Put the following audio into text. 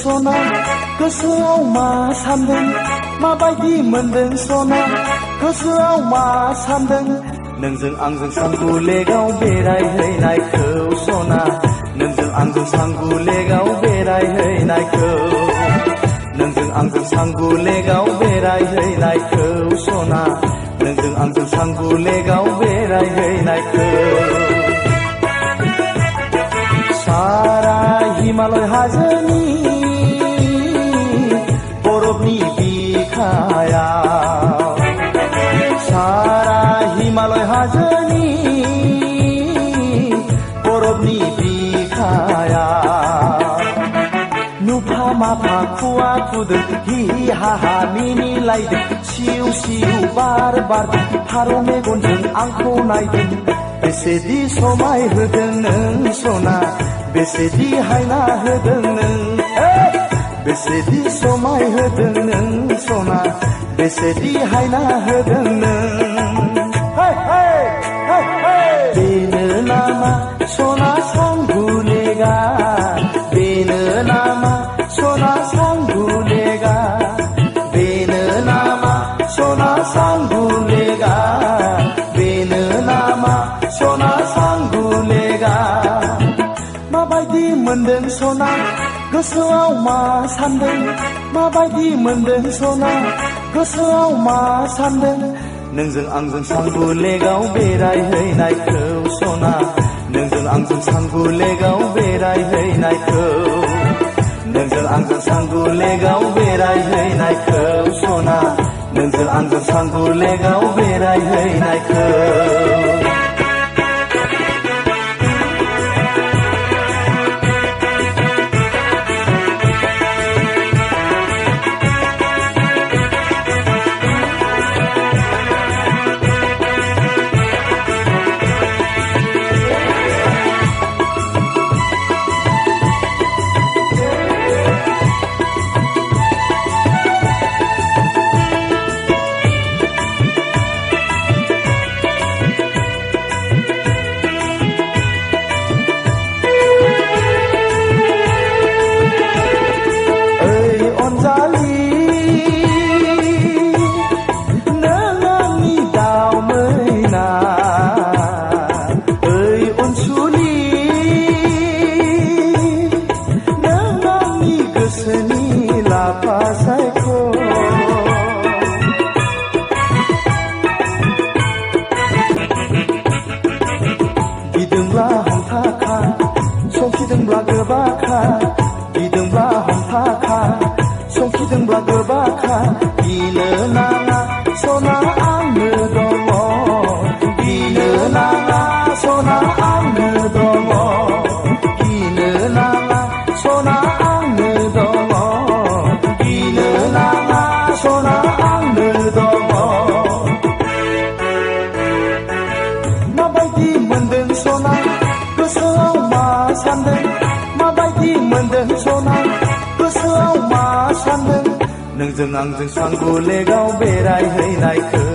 सना गोसोआव मा सानदों माबायदि मोनदों सना गोसोआव मा सानदों नोंजों आंजों सांगुलेगाव बेरायहैनायखौ सना नोंजों आंजों सांगुलेगाव बेरायहैनायखौ नोंजों आंजों सांगुलेगाव बेरायहैनायखौ सना नोंजों आंजों सांगुलेगाव बेरायहैनायखौ सारा हिमालय हाजोनि बरफनि बिखायाव सारा हिमालय हाजोनि बरफनि बिखायाव नुफा माफा खुवा खुदों हि हा हा मिनिलायदों सिउ सिउ बार बारदों फारौ मेगनजों आंखौ नायदों बेसेदि समाय होदों नों सना बेसेदि हायना होदों नों बेसेदि समाय होदों नों सना बेसेदि हायना होदों नों बेनो नामा सना सांगुलेगा बेनो नामा सना सांगुलेगा बेनो नामा सना सांगुलेगा बेनो नामा सना सांगुलेगा माबायदि मोनदों सना गोसोआव मा सानदों माबायदि मोनदों सना गोसोआव मा सानदों नोंजों आंजों सांगुलेगाव बेरायहैनायखौ सना नोंजों आंजों सांगुलेगाव बेरायहैनायखौ नोंजों आंजों सांगुलेगाव बेरायहैनायखौ सना नोंजों आंजों सांगुलेगाव बेरायहैनायखौ गिदोंब्ला हमथाखा संखिदोंब्ला गोबाखा गिदोंब्ला हमथाखा संखिदोंब्ला गोबाखा गिनो नाङा सना आंनो दङ गिनो नाङा सना आंनो दङ गिनो नाङा सना आंनो दङ गिनो नाङा सना आंनो दङ माबायदि मोनदों सना गोसोआव मा सानदों माबायदि मोनदों सना गोसोआव मा सानदों नोंजों आंजों सांगुलेगाव बेरायहैनायखौ